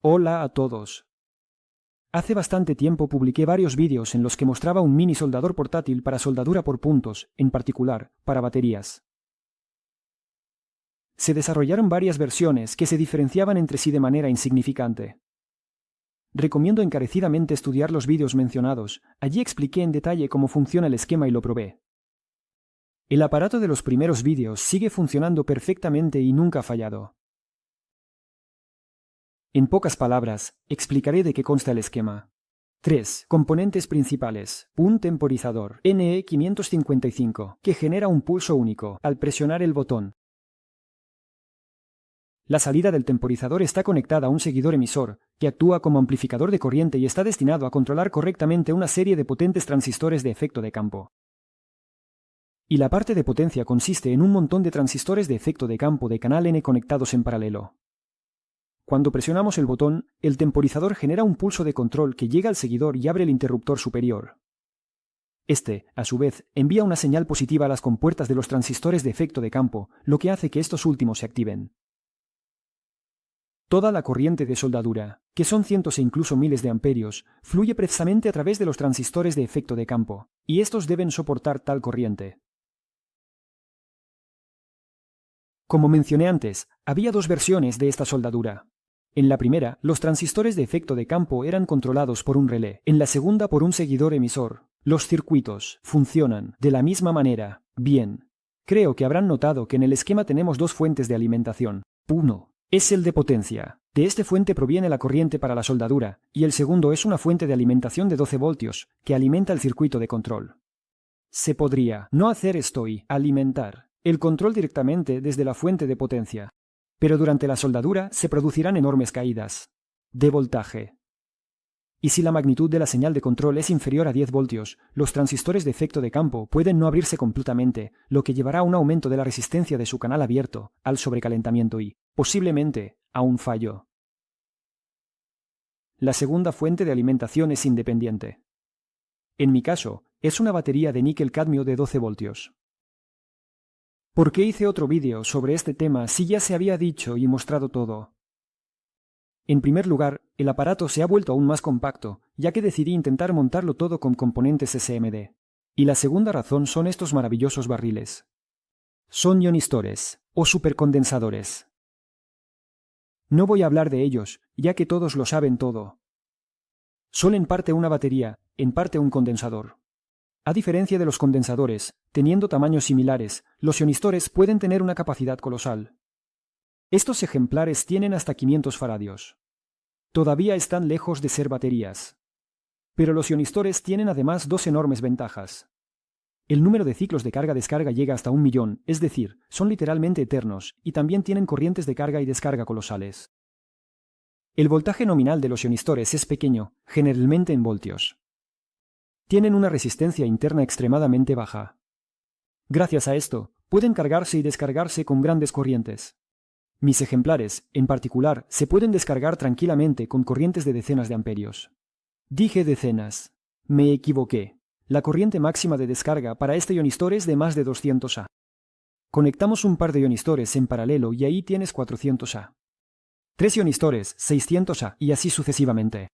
Hola a todos. Hace bastante tiempo publiqué varios vídeos en los que mostraba un mini soldador portátil para soldadura por puntos, en particular, para baterías. Se desarrollaron varias versiones que se diferenciaban entre sí de manera insignificante. Recomiendo encarecidamente estudiar los vídeos mencionados, allí expliqué en detalle cómo funciona el esquema y lo probé. El aparato de los primeros vídeos sigue funcionando perfectamente y nunca ha fallado. En pocas palabras, explicaré de qué consta el esquema. 3. Componentes principales. Un temporizador NE555 que genera un pulso único al presionar el botón. La salida del temporizador está conectada a un seguidor emisor que actúa como amplificador de corriente y está destinado a controlar correctamente una serie de potentes transistores de efecto de campo. Y la parte de potencia consiste en un montón de transistores de efecto de campo de canal N conectados en paralelo. Cuando presionamos el botón, el temporizador genera un pulso de control que llega al seguidor y abre el interruptor superior. Este, a su vez, envía una señal positiva a las compuertas de los transistores de efecto de campo, lo que hace que estos últimos se activen. Toda la corriente de soldadura, que son cientos e incluso miles de amperios, fluye precisamente a través de los transistores de efecto de campo, y estos deben soportar tal corriente. Como mencioné antes, había dos versiones de esta soldadura. En la primera, los transistores de efecto de campo eran controlados por un relé, en la segunda por un seguidor emisor. Los circuitos funcionan de la misma manera. Bien. Creo que habrán notado que en el esquema tenemos dos fuentes de alimentación. Uno es el de potencia. De esta fuente proviene la corriente para la soldadura, y el segundo es una fuente de alimentación de 12 voltios, que alimenta el circuito de control. Se podría no hacer esto y alimentar el control directamente desde la fuente de potencia. Pero durante la soldadura se producirán enormes caídas de voltaje. Y si la magnitud de la señal de control es inferior a 10 voltios, los transistores de efecto de campo pueden no abrirse completamente, lo que llevará a un aumento de la resistencia de su canal abierto, al sobrecalentamiento y, posiblemente, a un fallo. La segunda fuente de alimentación es independiente. En mi caso, es una batería de níquel-cadmio de 12 voltios. ¿Por qué hice otro vídeo sobre este tema si ya se había dicho y mostrado todo? En primer lugar, el aparato se ha vuelto aún más compacto, ya que decidí intentar montarlo todo con componentes SMD. Y la segunda razón son estos maravillosos barriles. Son ionistores, o supercondensadores. No voy a hablar de ellos, ya que todos lo saben todo. Son en parte una batería, en parte un condensador. A diferencia de los condensadores, teniendo tamaños similares, los ionistores pueden tener una capacidad colosal. Estos ejemplares tienen hasta 500 faradios. Todavía están lejos de ser baterías. Pero los ionistores tienen además dos enormes ventajas. El número de ciclos de carga-descarga llega hasta 1.000.000, es decir, son literalmente eternos, y también tienen corrientes de carga y descarga colosales. El voltaje nominal de los ionistores es pequeño, generalmente en voltios. Tienen una resistencia interna extremadamente baja. Gracias a esto, pueden cargarse y descargarse con grandes corrientes. Mis ejemplares, en particular, se pueden descargar tranquilamente con corrientes de decenas de amperios. Dije decenas. Me equivoqué. La corriente máxima de descarga para este ionistor es de más de 200 A. Conectamos un par de ionistores en paralelo y ahí tienes 400 A. 3 ionistores, 600 A y así sucesivamente.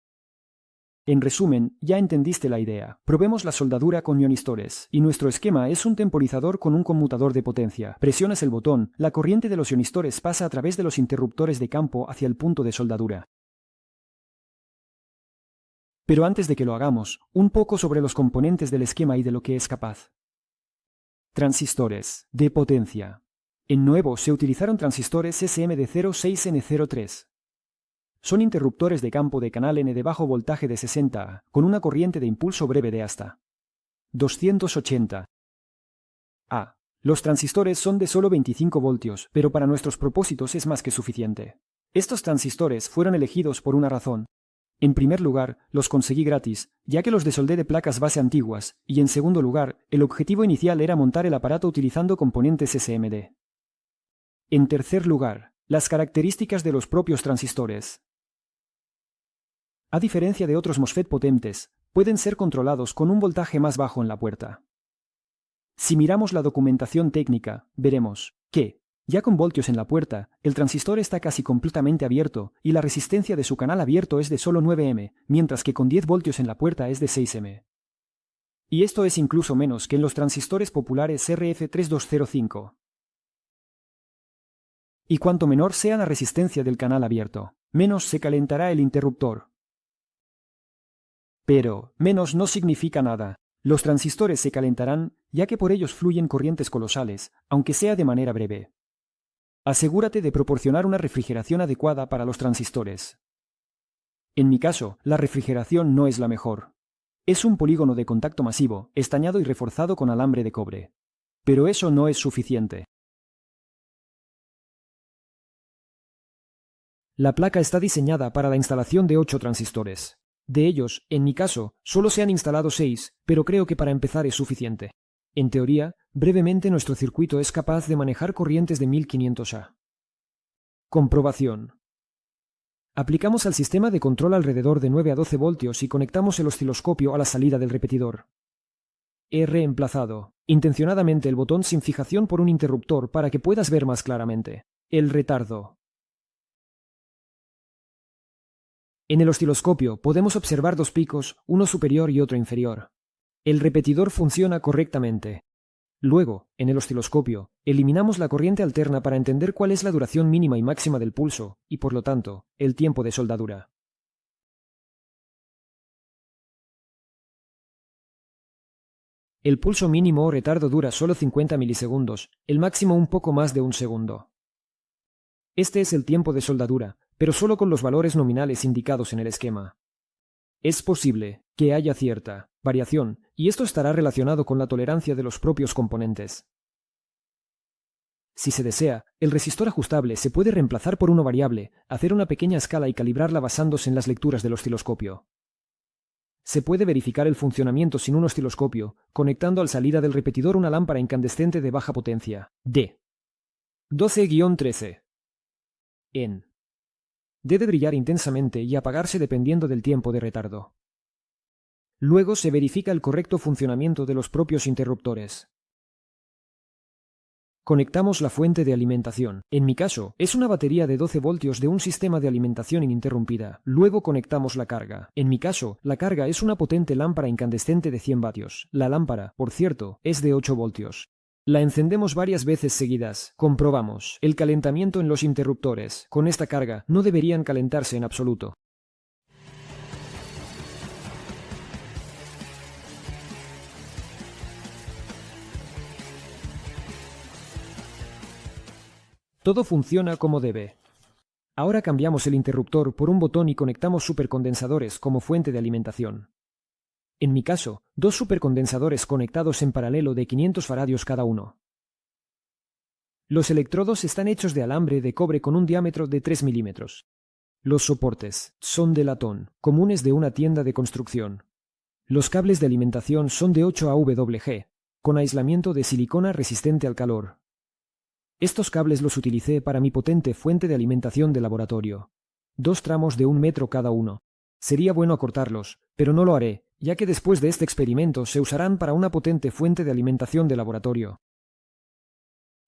En resumen, ya entendiste la idea. Probemos la soldadura con ionistores, y nuestro esquema es un temporizador con un conmutador de potencia. Presionas el botón, la corriente de los ionistores pasa a través de los interruptores de campo hacia el punto de soldadura. Pero antes de que lo hagamos, un poco sobre los componentes del esquema y de lo que es capaz. Transistores de potencia. En nuevo se utilizaron transistores SMD06N03. Son interruptores de campo de canal N de bajo voltaje de 60 A, con una corriente de impulso breve de hasta 280 A. Los transistores son de solo 25 voltios, pero para nuestros propósitos es más que suficiente. Estos transistores fueron elegidos por una razón. En primer lugar, los conseguí gratis, ya que los desoldé de placas base antiguas, y en segundo lugar, el objetivo inicial era montar el aparato utilizando componentes SMD. En tercer lugar, las características de los propios transistores. A diferencia de otros MOSFET potentes, pueden ser controlados con un voltaje más bajo en la puerta. Si miramos la documentación técnica, veremos que Ya con voltios en la puerta, el transistor está casi completamente abierto y la resistencia de su canal abierto es de solo 9 m, mientras que con 10 voltios en la puerta es de 6 m. Y esto es incluso menos que en los transistores populares RF3205. Y cuanto menor sea la resistencia del canal abierto, menos se calentará el interruptor. Pero, menos no significa nada. Los transistores se calentarán, ya que por ellos fluyen corrientes colosales, aunque sea de manera breve. Asegúrate de proporcionar una refrigeración adecuada para los transistores. En mi caso, la refrigeración no es la mejor. Es un polígono de contacto masivo, estañado y reforzado con alambre de cobre. Pero eso no es suficiente. La placa está diseñada para la instalación de 8 transistores. De ellos, en mi caso, solo se han instalado 6, pero creo que para empezar es suficiente. En teoría, brevemente nuestro circuito es capaz de manejar corrientes de 1500 A. Comprobación. Aplicamos al sistema de control alrededor de 9 a 12 voltios y conectamos el osciloscopio a la salida del repetidor. He reemplazado, intencionadamente, el botón sin fijación por un interruptor para que puedas ver más claramente. El retardo. En el osciloscopio podemos observar dos picos, uno superior y otro inferior. El repetidor funciona correctamente. Luego, en el osciloscopio, eliminamos la corriente alterna para entender cuál es la duración mínima y máxima del pulso, y por lo tanto, el tiempo de soldadura. El pulso mínimo o retardo dura solo 50 milisegundos, el máximo un poco más de un segundo. Este es el tiempo de soldadura, pero solo con los valores nominales indicados en el esquema. Es posible que haya cierta variación, y esto estará relacionado con la tolerancia de los propios componentes. Si se desea, el resistor ajustable se puede reemplazar por uno variable, hacer una pequeña escala y calibrarla basándose en las lecturas del osciloscopio. Se puede verificar el funcionamiento sin un osciloscopio, conectando al salida del repetidor una lámpara incandescente de baja potencia, D. 12-13. En. Debe brillar intensamente y apagarse dependiendo del tiempo de retardo. Luego se verifica el correcto funcionamiento de los propios interruptores. Conectamos la fuente de alimentación. En mi caso, es una batería de 12 voltios de un sistema de alimentación ininterrumpida. Luego conectamos la carga. En mi caso, la carga es una potente lámpara incandescente de 100 vatios. La lámpara, por cierto, es de 8 voltios. La encendemos varias veces seguidas. Comprobamos el calentamiento en los interruptores. Con esta carga, no deberían calentarse en absoluto. Todo funciona como debe. Ahora cambiamos el interruptor por un botón y conectamos supercondensadores como fuente de alimentación. En mi caso, 2 supercondensadores conectados en paralelo de 500 faradios cada uno. Los electrodos están hechos de alambre de cobre con un diámetro de 3 milímetros. Los soportes son de latón, comunes de una tienda de construcción. Los cables de alimentación son de 8 AWG, con aislamiento de silicona resistente al calor. Estos cables los utilicé para mi potente fuente de alimentación de laboratorio. 2 tramos de 1 metro cada uno. Sería bueno acortarlos, pero no lo haré, ya que después de este experimento se usarán para una potente fuente de alimentación de laboratorio.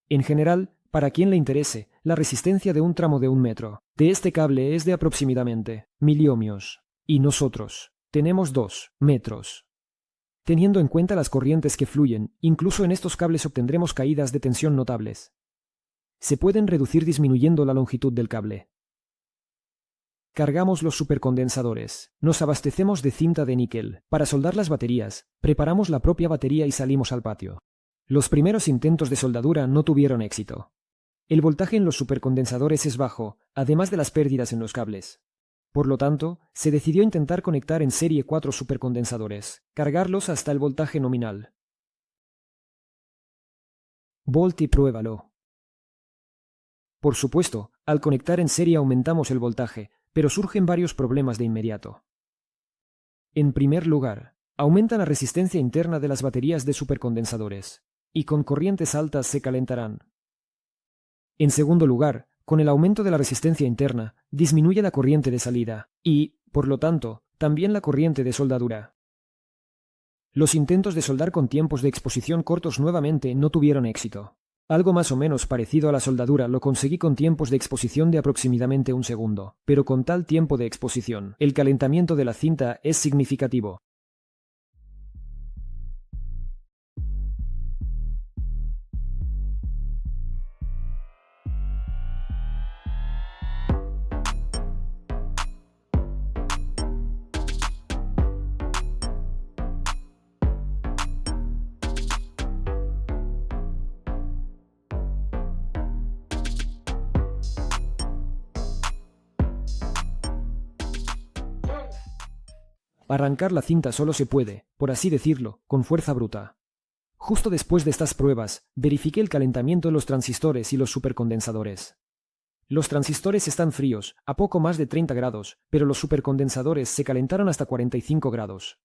En general, para quien le interese, la resistencia de un tramo de 1 metro de este cable es de aproximadamente 1000 ohmios, y nosotros tenemos 2 metros. Teniendo en cuenta las corrientes que fluyen, incluso en estos cables obtendremos caídas de tensión notables. Se pueden reducir disminuyendo la longitud del cable. Cargamos los supercondensadores. Nos abastecemos de cinta de níquel. Para soldar las baterías, preparamos la propia batería y salimos al patio. Los primeros intentos de soldadura no tuvieron éxito. El voltaje en los supercondensadores es bajo, además de las pérdidas en los cables. Por lo tanto, se decidió intentar conectar en serie 4 supercondensadores, cargarlos hasta el voltaje nominal. Volt y pruébalo. Por supuesto, al conectar en serie aumentamos el voltaje, pero surgen varios problemas de inmediato. En primer lugar, aumenta la resistencia interna de las baterías de supercondensadores, y con corrientes altas se calentarán. En segundo lugar, con el aumento de la resistencia interna, disminuye la corriente de salida, y, por lo tanto, también la corriente de soldadura. Los intentos de soldar con tiempos de exposición cortos nuevamente no tuvieron éxito. Algo más o menos parecido a la soldadura lo conseguí con tiempos de exposición de aproximadamente 1 segundo, pero con tal tiempo de exposición, el calentamiento de la cinta es significativo. Arrancar la cinta solo se puede, por así decirlo, con fuerza bruta. Justo después de estas pruebas, verifiqué el calentamiento de los transistores y los supercondensadores. Los transistores están fríos, a poco más de 30 grados, pero los supercondensadores se calentaron hasta 45 grados.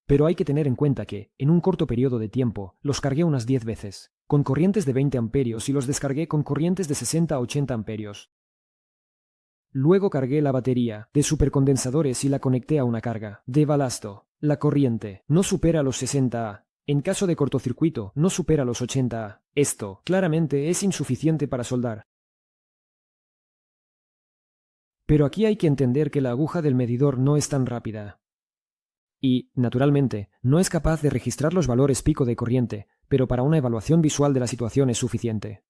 Pero hay que tener en cuenta que, en un corto periodo de tiempo, los cargué unas 10 veces, con corrientes de 20 amperios y los descargué con corrientes de 60 a 80 amperios. Luego cargué la batería de supercondensadores y la conecté a una carga de balasto. La corriente no supera los 60 A. En caso de cortocircuito, no supera los 80 A. Esto, claramente, es insuficiente para soldar. Pero aquí hay que entender que la aguja del medidor no es tan rápida. Y, naturalmente, no es capaz de registrar los valores pico de corriente, pero para una evaluación visual de la situación es suficiente.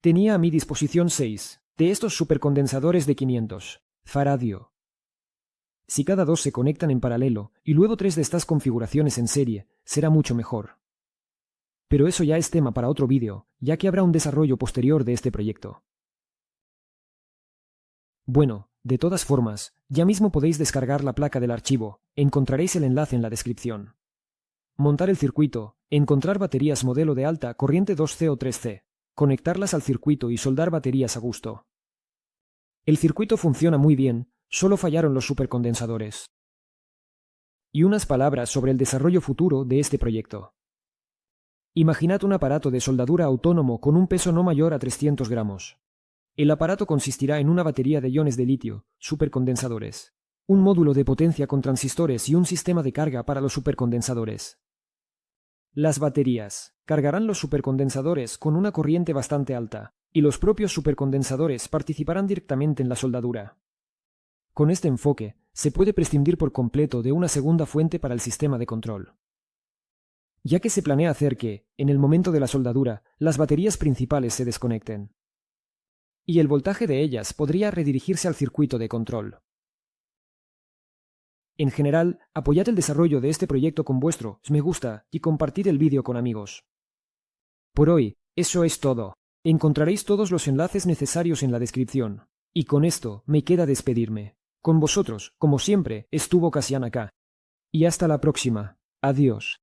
Tenía a mi disposición 6 de estos supercondensadores de 500 faradio. Si cada dos se conectan en paralelo y luego 3 de estas configuraciones en serie, será mucho mejor. Pero eso ya es tema para otro vídeo, ya que habrá un desarrollo posterior de este proyecto. Bueno, de todas formas, ya mismo podéis descargar la placa del archivo, encontraréis el enlace en la descripción. Montar el circuito, encontrar baterías modelo de alta corriente 2C o 3C, conectarlas al circuito y soldar baterías a gusto. El circuito funciona muy bien, solo fallaron los supercondensadores. Y unas palabras sobre el desarrollo futuro de este proyecto. Imaginad un aparato de soldadura autónomo con un peso no mayor a 300 gramos. El aparato consistirá en una batería de iones de litio, supercondensadores, un módulo de potencia con transistores y un sistema de carga para los supercondensadores. Las baterías cargarán los supercondensadores con una corriente bastante alta, y los propios supercondensadores participarán directamente en la soldadura. Con este enfoque, se puede prescindir por completo de una segunda fuente para el sistema de control, ya que se planea hacer que, en el momento de la soldadura, las baterías principales se desconecten, y el voltaje de ellas podría redirigirse al circuito de control. En general, apoyad el desarrollo de este proyecto con vuestro me gusta y compartid el vídeo con amigos. Por hoy, eso es todo. Encontraréis todos los enlaces necesarios en la descripción. Y con esto me queda despedirme. Con vosotros, como siempre, estuvo Casian acá. Y hasta la próxima. Adiós.